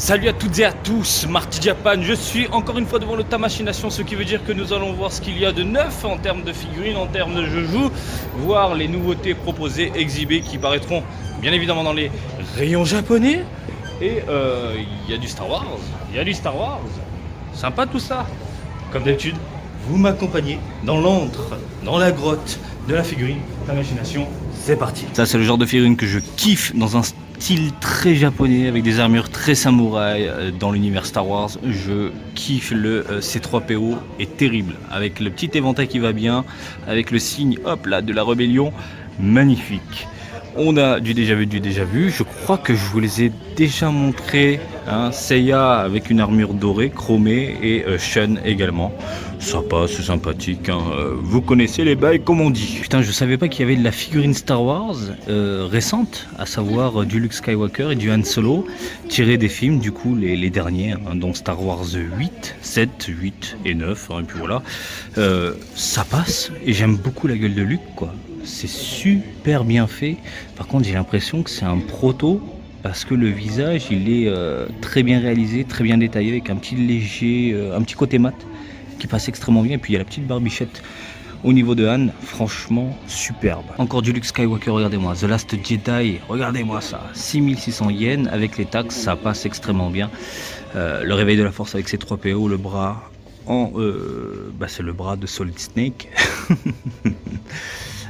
Salut à toutes et à tous, Marty Japan, je suis encore une fois devant le Tamashii-Nation, ce qui veut dire que nous allons voir ce qu'il y a de neuf en termes de figurines, en termes de joujou, voir les nouveautés proposées, exhibées, qui paraîtront bien évidemment dans les rayons japonais. Et il y a du Star Wars, sympa tout ça. Comme d'habitude, vous m'accompagnez dans l'antre, dans la grotte de la figurine Tamashii-Nation, c'est parti. Ça c'est le genre de figurine que je kiffe dans un style très japonais avec des armures très samouraï dans l'univers Star Wars. Je kiffe le C3PO est terrible avec le petit éventail qui va bien, avec le signe hop là de la rébellion, magnifique. On a du déjà vu, je crois que je vous les ai déjà montrés, hein, Seiya avec une armure dorée, chromée et Shun également. Ça passe, c'est sympathique, hein. Vous connaissez les bails comme on dit. Putain, je savais pas qu'il y avait de la figurine Star Wars récente, à savoir du Luke Skywalker et du Han Solo, tirés des films, du coup les derniers, hein, dont Star Wars 8, 7, 8 et 9, hein, et puis voilà. Ça passe, et j'aime beaucoup la gueule de Luke, quoi. C'est super bien fait. Par contre, j'ai l'impression que c'est un proto parce que le visage, il est très bien réalisé, très bien détaillé avec un petit léger, un petit côté mat qui passe extrêmement bien. Et puis il y a la petite barbichette au niveau de Han, franchement superbe. Encore du Luke Skywalker, regardez-moi. The Last Jedi, regardez-moi ça. 6600 yens avec les taxes, ça passe extrêmement bien. Le réveil de la force avec ses 3 PO, le bras en, c'est le bras de Solid Snake.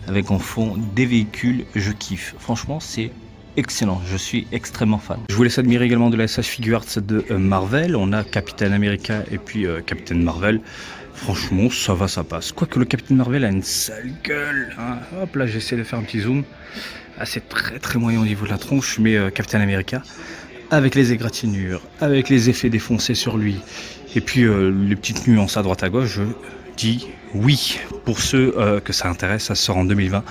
Avec en fond des véhicules, je kiffe. Franchement, c'est excellent, je suis extrêmement fan. Je vous laisse admirer également de la SH Figuarts de Marvel. On a Captain America et puis Captain Marvel. Franchement, ça va, ça passe. Quoique le Captain Marvel a une sale gueule, hein. Hop là, j'essaie de faire un petit zoom. Ah, c'est très moyen au niveau de la tronche, mais Captain America, avec les égratignures, avec les effets défoncés sur lui, et puis les petites nuances à droite à gauche, je dis oui. Pour ceux que ça intéresse, ça sort en 2020.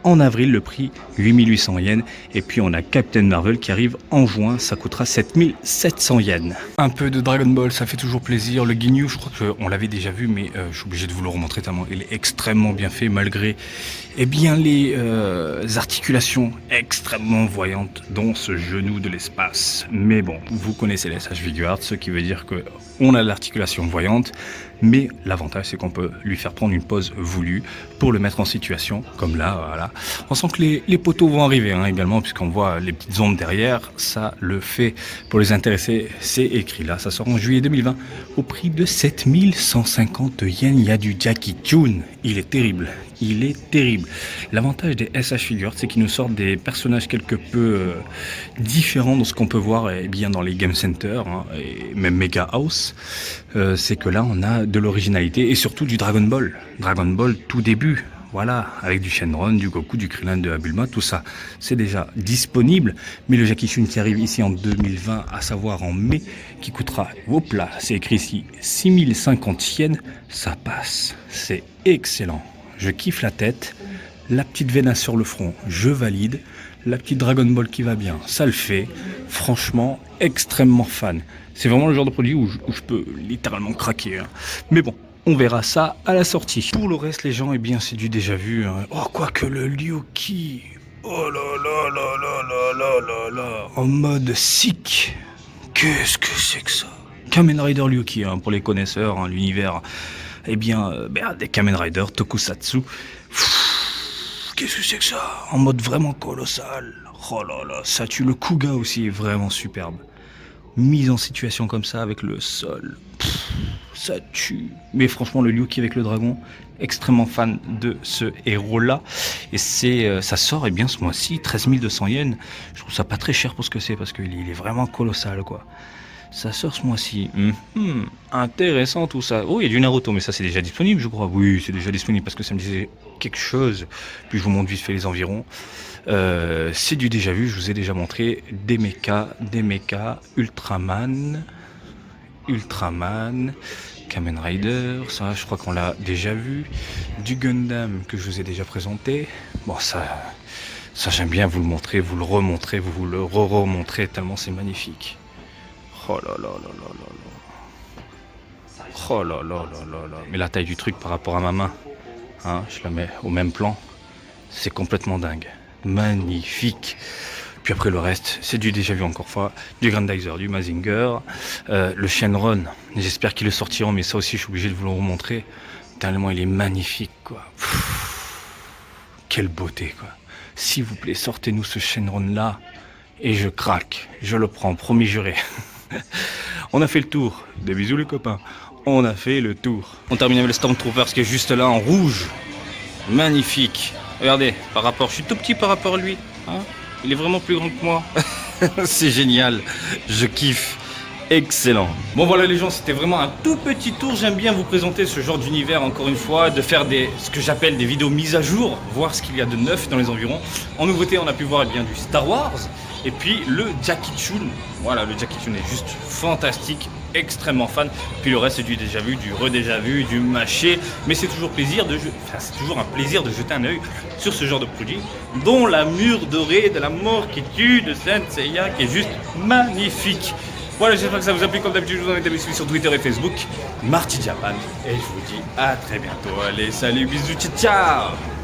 En avril, le prix 8800 yens. Et puis on a Captain Marvel qui arrive en juin, ça coûtera 7700 yens. Un peu de Dragon Ball, ça fait toujours plaisir. Le Ginyu, je crois qu'on l'avait déjà vu, mais je suis obligé de vous le remontrer tellement il est extrêmement bien fait, malgré les articulations extrêmement voyantes, dont ce genou de l'espace. Mais bon, vous connaissez les SH Figuarts, ce qui veut dire qu'on a l'articulation voyante, mais l'avantage c'est qu'on peut lui faire prendre une pose voulue pour le mettre en situation, comme là, voilà. On sent que les poteaux vont arriver, hein, également, puisqu'on voit les petites ondes derrière, ça le fait. Pour les intéressés, c'est écrit là, ça sort en juillet 2020, au prix de 7150 yens. Il y a du Jackie Chun, il est terrible. Il est terrible. L'avantage des SH Figures, c'est qu'ils nous sortent des personnages quelque peu différents de ce qu'on peut voir bien dans les Game Center, hein, et même Mega House. C'est que là, on a de l'originalité et surtout du Dragon Ball. Dragon Ball tout début. Voilà, avec du Shenron, du Goku, du Krillin, de Bulma, tout ça, c'est déjà disponible. Mais le Jackie Chun qui arrive ici en 2020, à savoir en mai, qui coûtera, hop là, c'est écrit ici, 6050 yens, ça passe. C'est excellent. Je kiffe la tête, la petite venasse sur le front, je valide, la petite Dragon Ball qui va bien, ça le fait. Franchement, extrêmement fan. C'est vraiment le genre de produit où je peux littéralement craquer, hein. Mais bon, on verra ça à la sortie. Pour le reste, les gens, eh bien, c'est du déjà vu, hein. Oh, quoique le Liu-Ki, oh là là là là là là là là, en mode sick. Qu'est-ce que c'est que ça? Kamen Rider Liu-Ki, hein, pour les connaisseurs, hein, l'univers, eh bien, des Kamen Rider, Tokusatsu. Qu'est-ce que c'est que ça? En mode vraiment colossal. Oh là là, ça tue. Le Kuga aussi est vraiment superbe. Mise en situation comme ça avec le sol. Ça tue. Mais franchement, le Liu-Ki avec le dragon, extrêmement fan de ce héros-là. Et ça sort bien ce mois-ci, 13 200 yens. Je trouve ça pas très cher pour ce que c'est, parce qu'il est vraiment colossal, quoi. Ça sort ce mois-ci. Intéressant tout ça. Oh, il y a du Naruto, mais ça c'est déjà disponible, je crois. Oui, c'est déjà disponible parce que ça me disait quelque chose. Puis je vous montre vite fait les environs. C'est du déjà vu, je vous ai déjà montré. Des mechas, Ultraman, Kamen Rider, ça je crois qu'on l'a déjà vu. Du Gundam que je vous ai déjà présenté. Bon, ça j'aime bien vous le montrer, vous le remontrer, vous le re-remontrer, tellement c'est magnifique. Oh là là là là là là. Oh là là là là là. Mais la taille du truc par rapport à ma main, hein, je la mets au même plan. C'est complètement dingue. Magnifique. Puis après le reste, c'est du déjà vu encore fois, du Grandizer, du Mazinger, le Shenron. J'espère qu'ils le sortiront, mais ça aussi je suis obligé de vous le remontrer. Tellement il est magnifique, quoi. Quelle beauté, quoi. S'il vous plaît, sortez-nous ce Shenron là et je craque. Je le prends, promis juré. On a fait le tour. Des bisous les copains. On a fait le tour. On termine avec le Stormtroopers qui est juste là en rouge. Magnifique. Regardez, je suis tout petit par rapport à lui. Hein, il est vraiment plus grand que moi. C'est génial. Je kiffe. Excellent. Bon voilà les gens, c'était vraiment un tout petit tour. J'aime bien vous présenter ce genre d'univers encore une fois, de faire ce que j'appelle des vidéos mises à jour, voir ce qu'il y a de neuf dans les environs. En nouveauté, on a pu voir eh bien, du Star Wars et puis le Jackie Chun. Voilà, le Jackie Chun est juste fantastique, extrêmement fan. Puis le reste, c'est du déjà vu, du redéja vu, du mâché. Mais c'est toujours c'est toujours un plaisir de jeter un œil sur ce genre de produit, dont la mure dorée de la mort qui tue de Saint Seiya, qui est juste magnifique. Voilà, j'espère que ça vous a plu. Comme d'habitude, je vous invite à me suivre sur Twitter et Facebook, Marty Japan. Et je vous dis à très bientôt. Allez, salut, bisous, ciao, ciao.